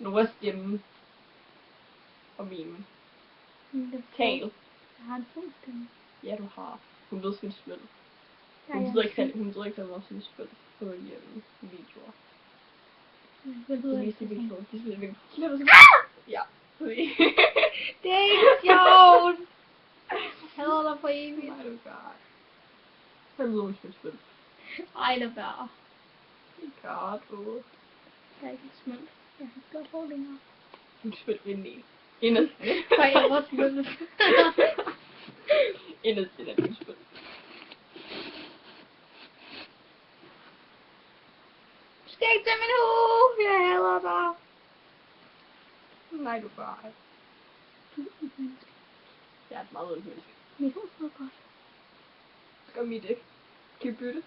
Noras stemme. Og min. Tal. Jeg har en fuld stemme. Ja, du har. Hun ved sin spil. Ja, Hun jeg ved ikke så meget sin spil på videoer. Hvad lyder det De sådan? spiller virkelig. Ja. Det er ikke sjovt! Jeg hader dig for evigt. Nej, du gør. Så lyder hun sin spil. Ej, lad være. Det gør du. Jeg er ikke smidt. Jeg har ikke gjort hår længere. Hun spiller indeni. Inderst. Nej, jeg var smidt. Inderst i den spil. Du skal ikke tage min hus! Jeg hader dig. Nej, du gør ej. Du er et menneske. Jeg er et meget ondt menneske. Mit hus er godt. Skal mit ikke? Kan vi bytte?